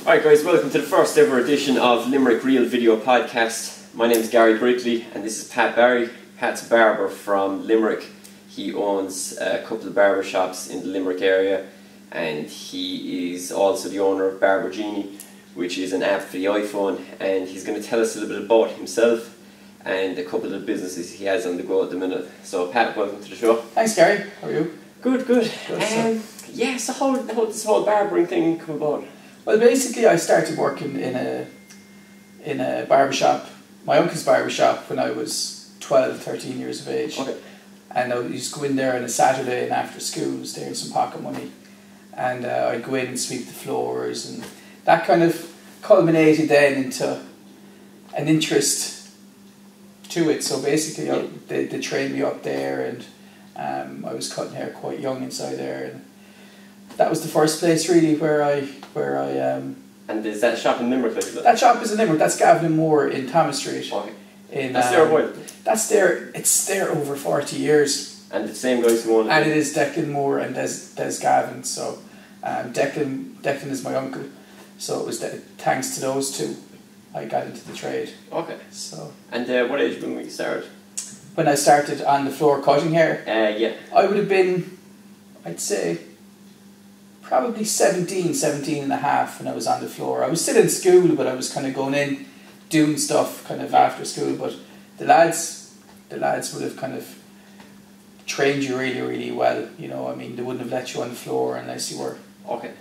Alright guys, welcome to the first ever edition of Limerick Real video podcast. My name is Gary Brigley and this is Pat Barry. Pat's a barber from Limerick. He owns a couple of barber shops in the Limerick area and he is also the owner of Barber Genie, which is an app for the iPhone, and he's going to tell us a little bit about himself and a couple of businesses he has on the go at the minute. So Pat, welcome to the show. Thanks Gary, how are you? Good. Yeah, so how did this whole barbering thing come about? Well, basically I started working in a barber shop, my uncle's barber shop, when I was 12, 13 years of age. Okay. And I used to go in there on a Saturday and after school, was there some pocket money, and I'd go in and sweep the floors, and that kind of culminated then into an interest to it. So basically they trained me up there, and I was cutting hair quite young inside there, and that was the first place really where I And is that shop in Limerick? That shop is in Limerick. That's Gavin Moore in Thomas Street. Okay. That's there a while? That's there. It's there over 40 years. And the same guys who own it? And it is Declan Moore and Des Gavin. So Declan is my uncle. So it was thanks to those two I got into the trade. Okay. So. And what age when you started? When I started on the floor cutting hair? Yeah. I would have been, I'd say, probably 17 and a half when I was on the floor. I was still in school, but I was kind of going in, doing stuff kind of after school. But the lads would have kind of trained you really, really well. You know, I mean, they wouldn't have let you on the floor unless you were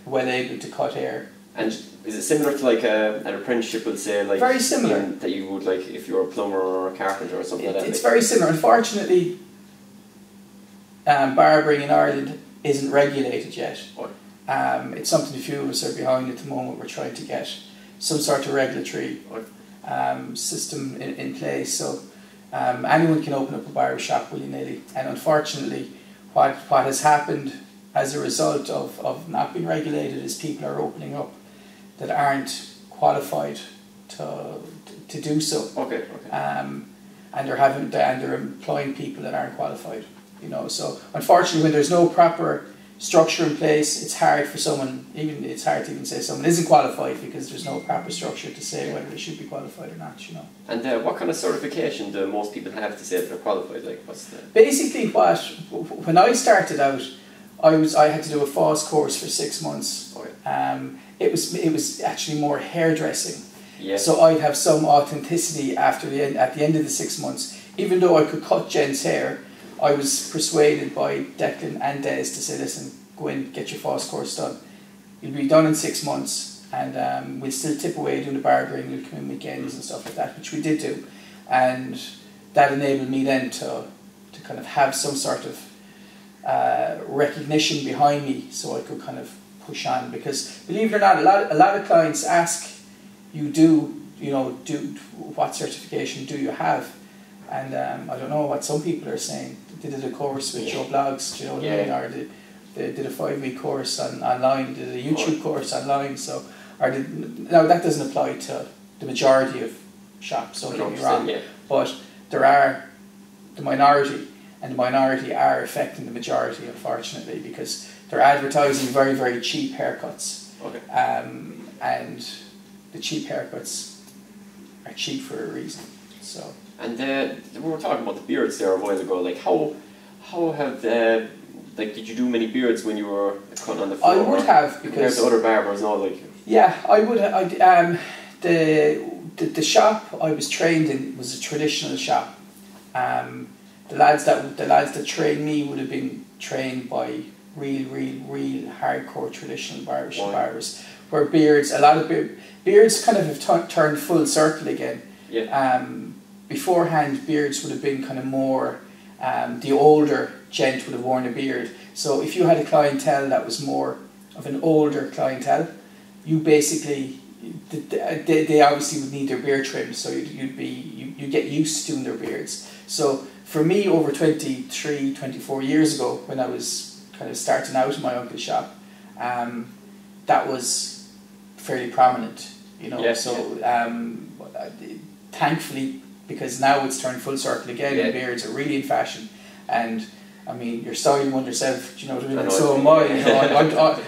well able to cut hair. And is it similar to like an apprenticeship, we'll say? Like very similar. That you would like if you were a plumber or a carpenter or something like that? It's very similar. Unfortunately, barbering in Ireland isn't regulated yet. Okay. It's something a few of us are behind at the moment. We're trying to get some sort of regulatory system in place, so anyone can open up a barber shop willy-nilly. And unfortunately, what has happened as a result of not being regulated is people are opening up that aren't qualified to do so. Okay. And they're employing people that aren't qualified. You know, so unfortunately, when there's no proper structure in place, it's hard for someone, it's hard to even say someone isn't qualified because there's no proper structure to say whether they should be qualified or not, you know. And what kind of certification do most people have to say that they're qualified? Like, what's the... Basically, when I started out, I had to do a FOSS course for 6 months. Okay. It was actually more hairdressing. Yeah. So I'd have some authenticity at the end of the 6 months. Even though I could cut gents' hair, I was persuaded by Declan and Des to say, listen, go in, get your FOSS course done. You'll be done in 6 months, and we'll still tip away doing the barbering, we'll come in weekends and stuff like that, which we did do. And that enabled me then to kind of have some sort of recognition behind me so I could kind of push on. Because believe it or not, a lot of clients ask you, what certification do you have? And I don't know what some people are saying. They did a course with Joe Blogs, do you know what I mean? Or they did a 5-week course online, did a YouTube course online. So, now that doesn't apply to the majority of shops, don't get me wrong. Yeah. But there are the minority, and the minority are affecting the majority, unfortunately, because they're advertising very, very cheap haircuts. Okay. And the cheap haircuts are cheap for a reason. So. And we were talking about the beards there a while ago. Like how have did you do many beards when you were cutting on the floor? I would have, because compared to other barbers and all, like. Yeah, I would. The shop I was trained in was a traditional shop. The lads that trained me would have been trained by real hardcore traditional barbers, where a lot of beards kind of have turned full circle again. Yeah. Beforehand, beards would have been kind of more, the older gent would have worn a beard. So if you had a clientele that was more of an older clientele, you basically, they obviously would need their beard trimmed, so you'd get used to doing their beards. So for me, over 24 years ago, when I was kind of starting out in my uncle's shop, that was fairly prominent, you know. Yes, so thankfully, because now it's turned full circle again, and beards are really in fashion, and I mean, you're styling one yourself, do you know what I mean? And so am I. You know,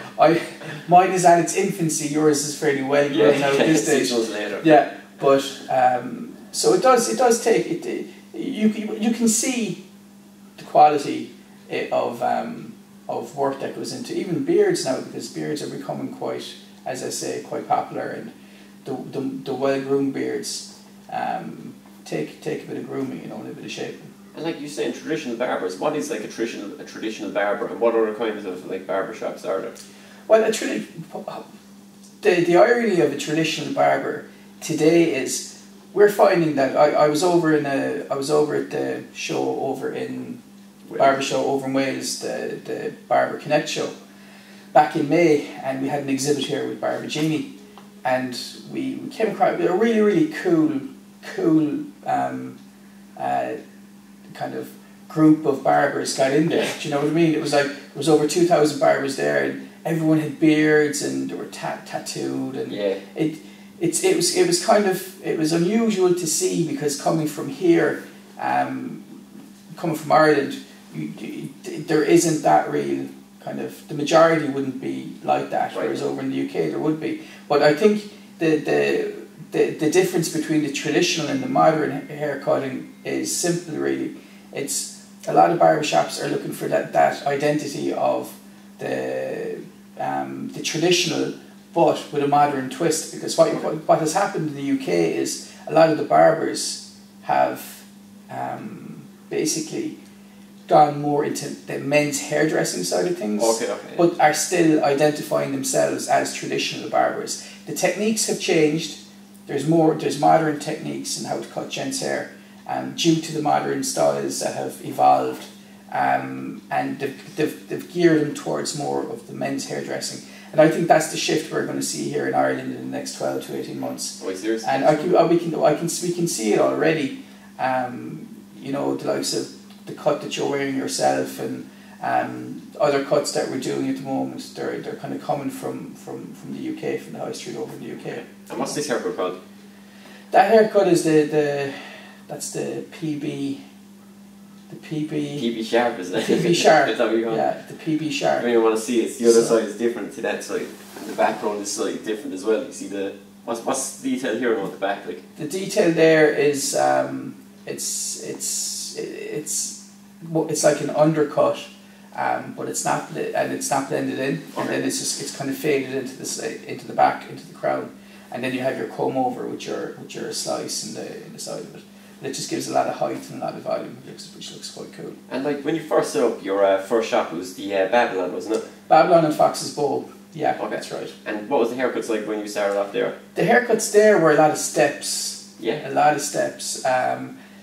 mine is at its infancy. Yours is fairly well grown now at this stage. 6 months later. Yeah, but so it does take it. You can see the quality of work that goes into even beards now, because beards are becoming quite, as I say, quite popular, and the well groomed beards take a bit of grooming, you know, and a bit of shaping. And like you saying, traditional barbers, what is like a traditional barber, and what other kinds of like barber shops are there? Well, the irony of a traditional barber today is we're finding that I was over at the show over in Wales. Barber show over in Wales, the Barber Connect show back in May, and we had an exhibit here with Barber Genie, and we came across a really cool kind of group of barbers got in there. Do you know what I mean? It was over 2,000 barbers there, and everyone had beards and they were tattooed, and it was unusual to see, because coming from here, coming from Ireland, there isn't that real kind of, the majority wouldn't be like that, right. Whereas over in the UK there would be. But I think the difference between the traditional and the modern haircutting is simple, really. It's a lot of barbershops are looking for that identity of the traditional, but with a modern twist. Because what has happened in the UK is a lot of the barbers have basically gone more into the men's hairdressing side of things, but are still identifying themselves as traditional barbers. The techniques have changed. There's modern techniques in how to cut gents' hair, due to the modern styles that have evolved, and they've geared them towards more of the men's hairdressing. And I think that's the shift we're going to see here in Ireland in the next 12 to 18 months. Oh, seriously? And we can see it already. You know, the likes of the cut that you're wearing yourself, and other cuts that we're doing at the moment, they're kind of coming from the UK, from the high street over in the UK. And what's this haircut called? That haircut is that's the PB. The PB sharp, isn't it? PB sharp. Is that what you're going? Yeah, the PB sharp. When you want to see it, the other side is different to that side, and the background is slightly different as well. You see what's the detail here on the back like? The detail there is it's like an undercut, but it's not blended in, and then it's kind of faded into the back, into the crown, and then you have your comb over with your slice in the side of it. And it just gives a lot of height and a lot of volume, which looks quite cool. And like when you first set up your first shop, it was the Babylon, wasn't it? Babylon and Fox's Bowl. Yeah, okay. That's right. And what was the haircuts like when you started off there? The haircuts there were a lot of steps. Yeah. A lot of steps.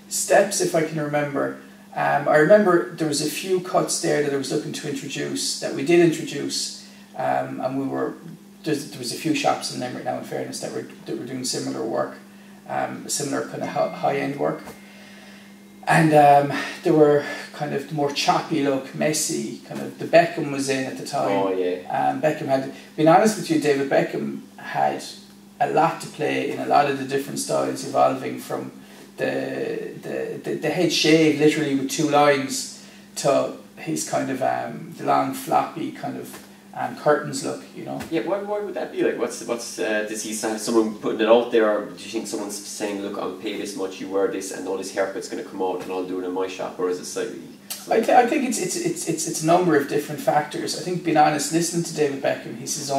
Steps, if I can remember. I remember there was a few cuts there that I was looking to introduce, that we did introduce, and there was a few shops in Limerick now, in fairness, that were doing similar work, similar kind of high-end work. And they were kind of more choppy look, messy, kind of, the Beckham was in at the time. Oh yeah. Beckham had, being honest with you, David Beckham had a lot to play in a lot of the different styles, evolving from the head shave literally with 2 lines to his kind of the long floppy kind of curtains look, you know. Yeah, why would that be like? What's does he have someone putting it out there, or do you think someone's saying, look, I'll pay this much, you wear this, and all this haircut's going to come out and I'll do it in my shop, or is it slightly? I think it's a number of different factors. I think, being honest, listening to David Beckham, he's his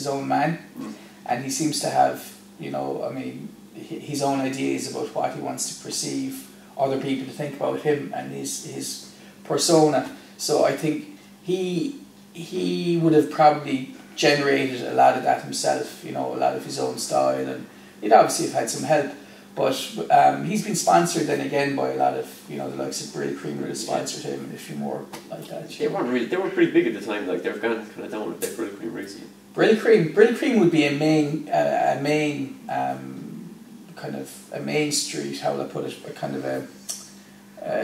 own man, and he seems to have, you know, I mean, his own ideas about what he wants to perceive other people to think about him and his persona. So I think he would have probably generated a lot of that himself, you know, a lot of his own style, and he'd obviously have had some help. But he's been sponsored then again by a lot of, you know, the likes of Brill Cream would have sponsored him, and a few more like that. They were pretty big at the time, like they've gone kind of down with Brill Cream recently. Brill Cream would be a main kind of a main street, how will I put it, a kind of a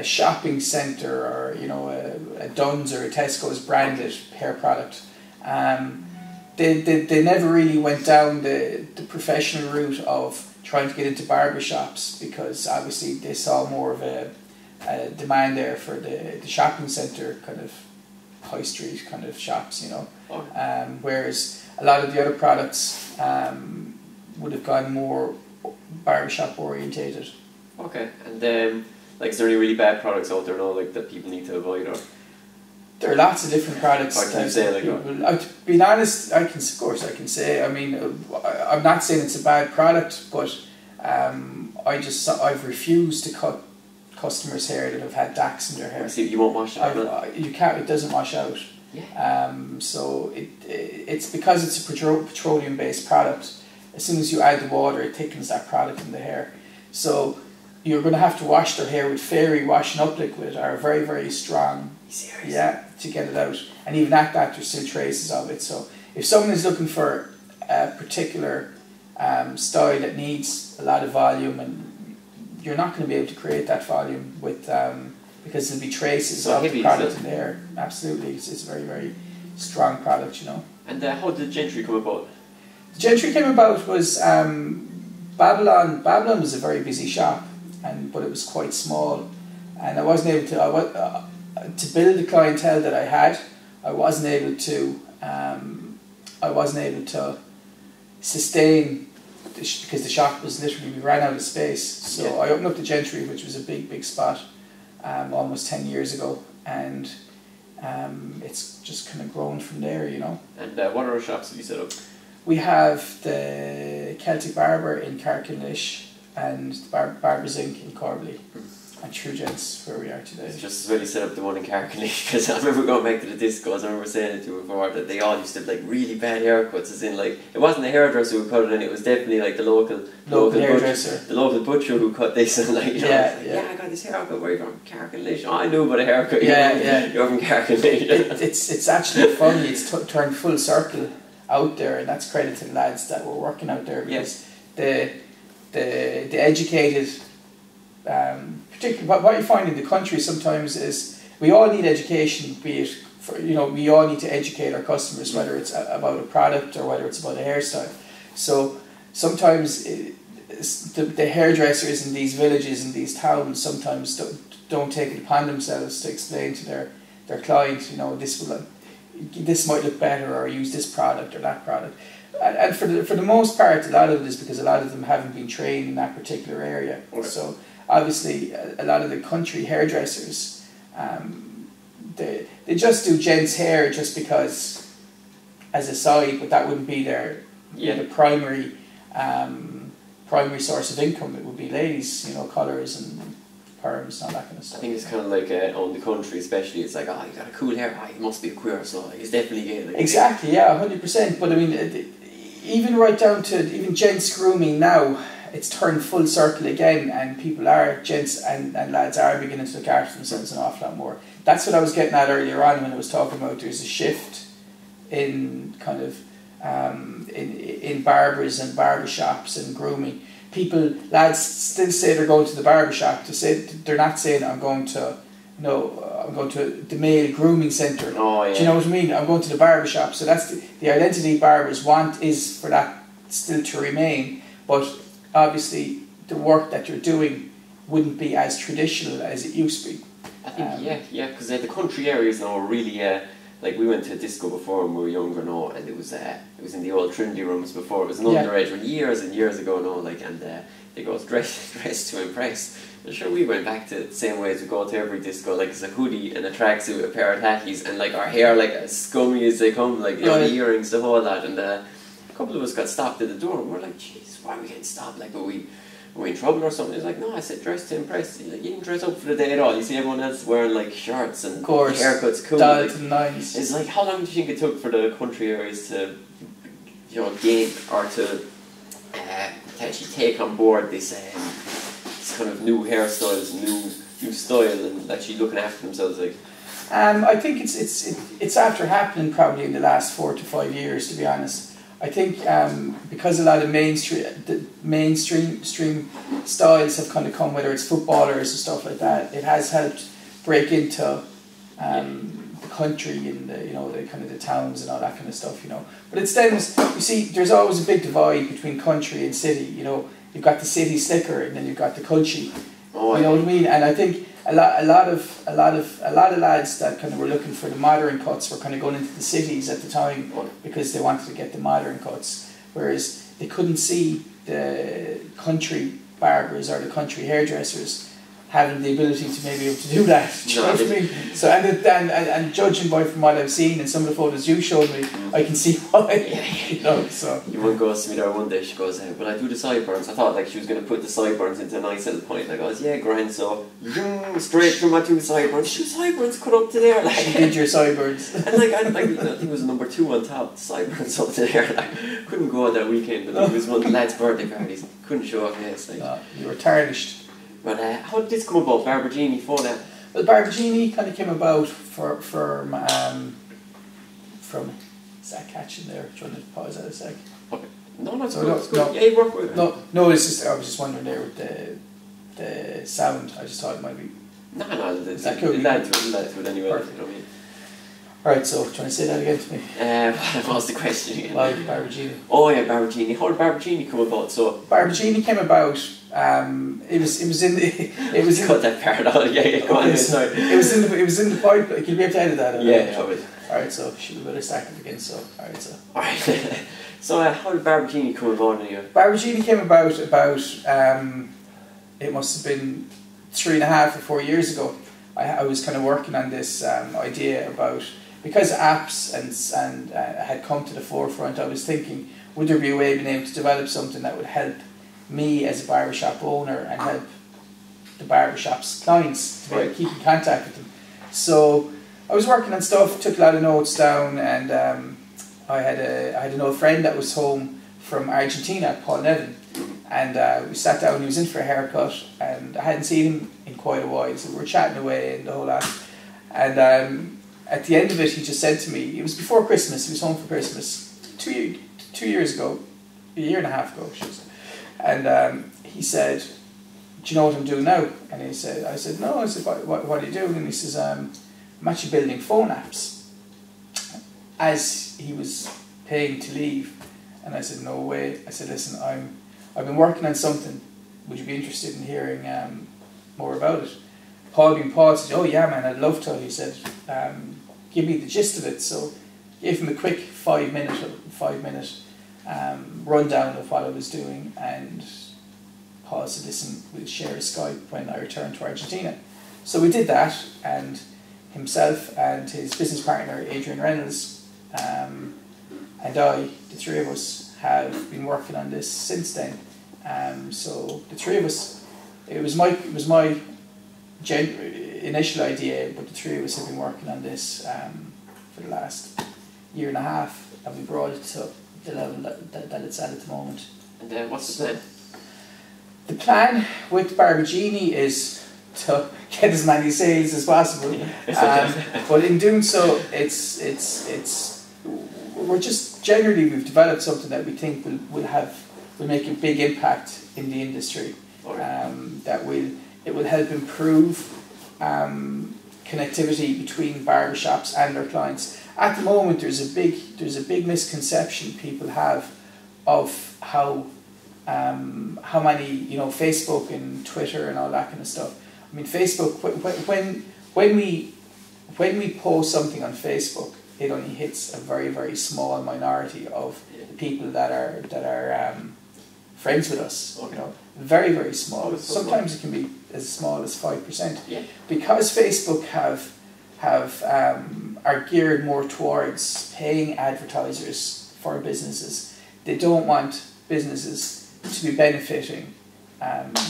shopping centre, or, you know, a Dunn's or a Tesco's branded hair product. They never really went down the professional route of trying to get into barber shops, because obviously they saw more of a demand there for the shopping centre kind of high street kind of shops, you know. Whereas a lot of the other products would have gone more barbershop orientated. Okay, and like, is there any really bad products out there now, like, that people need to avoid, or? There are lots of different products. What can you say, like, to be honest, of course I can say. I mean, I'm not saying it's a bad product, but I've refused to cut customers' hair that have had DAX in their hair. See, you won't wash it out. You can't. It doesn't wash out. Yeah. So it's because it's a petroleum-based product. As soon as you add the water, it thickens that product in the hair. So you're going to have to wash their hair with fairy washing up liquid, or very, very strong. Serious? Yeah, to get it out. And even at that, there's still traces of it. So if someone is looking for a particular style that needs a lot of volume, and you're not going to be able to create that volume with because there'll be traces of the product in the hair. Absolutely, it's a very, very strong product, you know. And how did Gentry come about? The Gentry came about was Babylon. Babylon was a very busy shop, but it was quite small, and I wasn't able to build the clientele that I had. I wasn't able to sustain because the shop was literally, we ran out of space. So I opened up the Gentry, which was a big spot, almost 10 years ago, and it's just kind of grown from there, you know. And what other shops have you set up? We have the Celtic Barber in Carricklish and the Barber's Inc. in Corbally, and True Gents where we are today. It's just as well you set up the one in Carricklish, because I remember going back to the discos. I remember saying it to you before that they all used to have like really bad haircuts, as in like it wasn't the hairdresser who cut it, and it was definitely like the local hairdresser, the local butcher who cut this, and like, you know, yeah, I got this haircut. Where are you from? Carricklish. Oh, I knew about a haircut. You're from Carricklish. It's actually funny. It's turned full circle out there, and that's credit to the lads that were working out there, because the educated, particularly what you find in the country sometimes is we all need education, be it for, you know, we all need to educate our customers, whether it's about a product or whether it's about a hairstyle. So sometimes the hairdressers in these villages, in these towns, sometimes don't take it upon themselves to explain to their client, you know, this might look better, or use this product or that product. And for the most part, a lot of it is because a lot of them haven't been trained in that particular area. Okay. So obviously a lot of the country hairdressers, they just do gents' hair just because as a side, but that wouldn't be their the primary source of income. It would be ladies, you know, colours and perms and all that kind of stuff. I think it's kind of like on the country especially, it's like, oh, you got a cool hair, oh, you must be a queer, so he's definitely gay. Like, exactly, yeah, 100%. But I mean, even right down to even gents grooming now, it's turned full circle again, and gents and lads are beginning to look after themselves an awful lot more. That's what I was getting at earlier on when I was talking about there's a shift in kind of in barbers and barber shops and grooming. Lads still say they're going to the barber shop. They're not saying I'm going to the male grooming centre. Oh, yeah. Do you know what I mean? I'm going to the barber shop. So that's the identity barbers want, is for that still to remain. But obviously the work that you're doing wouldn't be as traditional as it used to be. I think because the country areas now are really like, we went to a disco before when we were younger now, and it was in the old Trinity rooms before. It was an underage one years and years ago now, like, and they go dressed to impress. And sure, we went back to the same way as we go to every disco, like it's a hoodie and a tracksuit, a pair of khakis, and like our hair like as scummy as they come, like, you know, the earrings, the whole lot. And a couple of us got stopped at the door, and we're like, jeez, why are we getting stopped? Like, are we in trouble or something? He's like, no, I said dress to impress. He's like, you didn't dress up for the day at all. You see everyone else wearing like shirts and haircuts, cool. Like, nice. It's like, how long do you think it took for the country areas to, you know, gain or to actually take on board this kind of new hairstyles, new style, and actually looking after themselves? Like, I think it's after happening probably in the last 4 to 5 years, to be honest. I think because a lot of mainstream styles have kind of come, whether it's footballers and stuff like that, it has helped break into the country and the kind of the towns and all that kind of stuff, you know. But it stems, you see, there's always a big divide between country and city. You know, you've got the city slicker, and then you've got the culture. You know what I mean? And I think a lot of lads that kind of were looking for the modern cuts were kind of going into the cities at the time because they wanted to get the modern cuts, whereas they couldn't see the country barbers or the country hairdressers having the ability to maybe be able to do that. Do you know what I mean? So and judging by from what I've seen and some of the photos you showed me, I can see why. You know, so your one goes to me there one day. She goes, "Well, I do the sideburns." I thought like she was going to put the sideburns into a nice little point. I goes, "Yeah, grand." So straight from my 2 sideburns. 2 sideburns cut up to there. Like you did your sideburns. And like I think it was number 2 on top. The sideburns up to there. Like couldn't go on that weekend, but it was one of the lads' birthday parties. Couldn't show up. Yes, like no, you were tarnished. But how did this come about, Barber Genie, phone app? Well, Barber Genie kind of came about from is that catching there? Do you want to pause that a sec? Okay. No, that's no, good. no, It's good. no, yeah, you work with it. No, it's just I was just wondering there with the sound. I just thought it might be. No, is that cool? It'll add to it anyway. Perfect. You know what I mean? Alright, so trying to say that again to me. What was the question again? Why Barber Genie? Oh yeah, Barber Genie. How did Barber Genie come about? So Barber Genie came about. It was in the. Cut that part out. Yeah. Go on. Sorry. It was in the pipe. Like, you'll be able to edit that. Yeah, I will. Alright, so should we better stack it again? So alright, so. Alright. So how did Barber Genie come about anyway? Barber Genie came about it must have been 3.5 or 4 years ago. I was kind of working on this idea about. Because apps and had come to the forefront, I was thinking, would there be a way of being able to develop something that would help me as a barbershop owner and help the barbershop's clients to be able to keep in contact with them. So I was working on stuff, took a lot of notes down, and I had an old friend that was home from Argentina, Paul Nevin, and we sat down. He was in for a haircut, and I hadn't seen him in quite a while, so we were chatting away and the whole lot. And at the end of it, he just said to me, it was before Christmas, he was home for Christmas, 2 years ago, a year and a half ago, and he said, "Do you know what I'm doing now?" And I said, "No." I said, what are you doing? And he says, "I'm actually building phone apps." As he was paying to leave, and I said, "No way." I said, "Listen, I've been working on something. Would you be interested in hearing more about it?" Paul said, "Oh yeah, man, I'd love to." He said, "Give me the gist of it." So gave him a quick 5 minute rundown of what I was doing, and Paul said, "Listen, we'll share a Skype when I return to Argentina." So we did that, and himself and his business partner Adrian Reynolds and I, the three of us, have been working on this since then. So the three of us, it was my initial idea, but the three of us have been working on this for the last year and a half, and we brought it to the level that it's at the moment. And what's the plan? The plan with Barber Genie is to get as many sales as possible, but in doing so, we're just generally, we've developed something that we think will make a big impact in the industry. It will help improve connectivity between barbershops and their clients. At the moment, there's a big misconception people have of how many, Facebook and Twitter and all that kind of stuff. I mean, Facebook, when we post something on Facebook, it only hits a very, very small minority of the people that are friends with us. Okay. Very, very small. Sometimes it can be as small as 5%. Yeah. Because Facebook are geared more towards paying advertisers for businesses. They don't want businesses to be benefiting.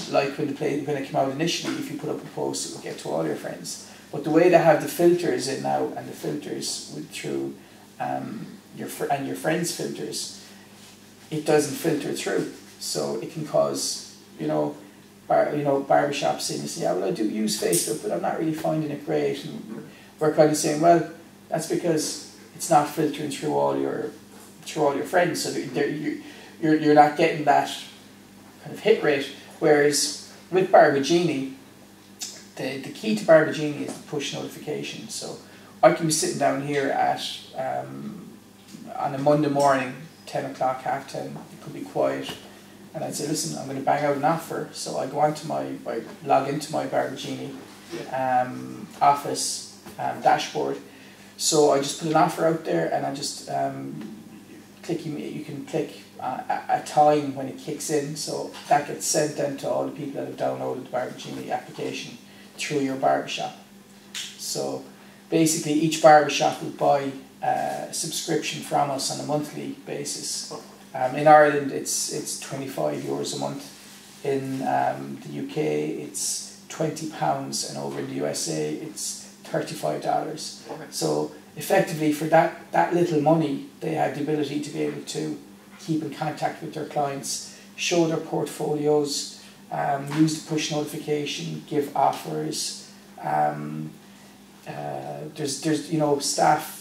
Like when it came out initially, if you put up a post, it would get to all your friends. But the way they have the filters in now, and the filters through your friends' filters, it doesn't filter through. So it can cause, barbershops saying, "Yeah, well, I do use Facebook, but I'm not really finding it great." And we're kind of saying, well, that's because it's not filtering through all your friends, so you're not getting that kind of hit rate. Whereas with Barber Genie, the key to Barber Genie is the push notification. So I can be sitting down here on a Monday morning, 10 o'clock, half 10, it could be quiet, and I'd say, "Listen, I'm going to bang out an offer." So I log into my Barber Genie, office dashboard. So I just put an offer out there, and I just you can click a time when it kicks in, so that gets sent then to all the people that have downloaded the Barber Genie application through your barbershop. So basically each barbershop will buy a subscription from us on a monthly basis. In Ireland it's €25 a month. In the UK it's £20, and over in the USA it's $35. So effectively for that little money they have the ability to be able to keep in contact with their clients, show their portfolios, use the push notification, give offers. There's staff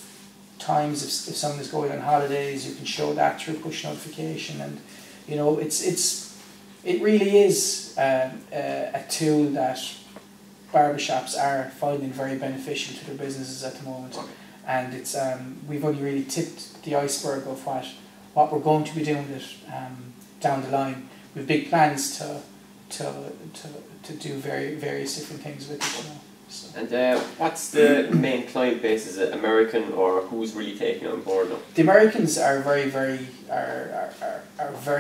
times if someone is going on holidays, you can show that through push notification, and it really is a tool that barbershops are finding very beneficial to their businesses at the moment. And it's we've only really tipped the iceberg of what we're going to be doing with it down the line. We've big plans to do various different things with it. So. And what's the main client base? Is it American, or who's really taking it on board now? The Americans are very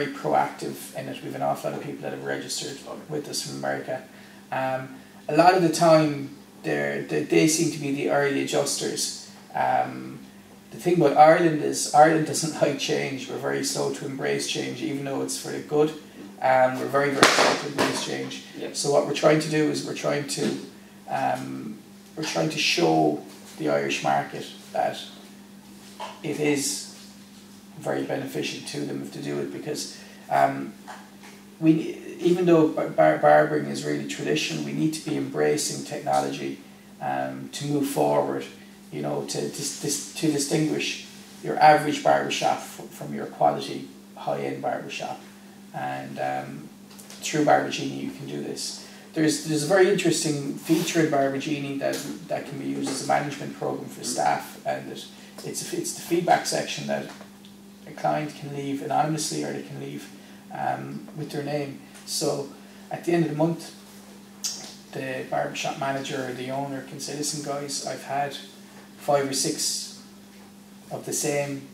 proactive in it. We've an awful lot of people that have registered with us from America. A lot of the time they seem to be the early adjusters. The thing about Ireland is Ireland doesn't like change. We're very slow to embrace change, even though it's for the good. We're very slow to embrace change. Yeah. So what we're trying to do is we're trying to show the Irish market that it is very beneficial to them to do it, because even though barbering is really traditional, we need to be embracing technology to move forward. To distinguish your average barbershop from your quality high-end barbershop. And through Barber Genie you can do this. There's a very interesting feature in Barber Genie that can be used as a management program for staff, and it's the feedback section that a client can leave anonymously, or they can leave with their name. So at the end of the month, the barbershop manager or the owner can say, listen guys, I've had 5 or 6 of the same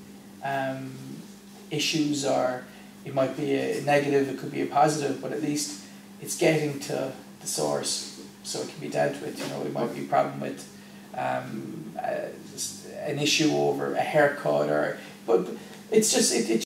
issues, or it might be a negative, it could be a positive, but at least it's getting to the source so it can be dealt with. It might be a problem with an issue over a haircut, but it's just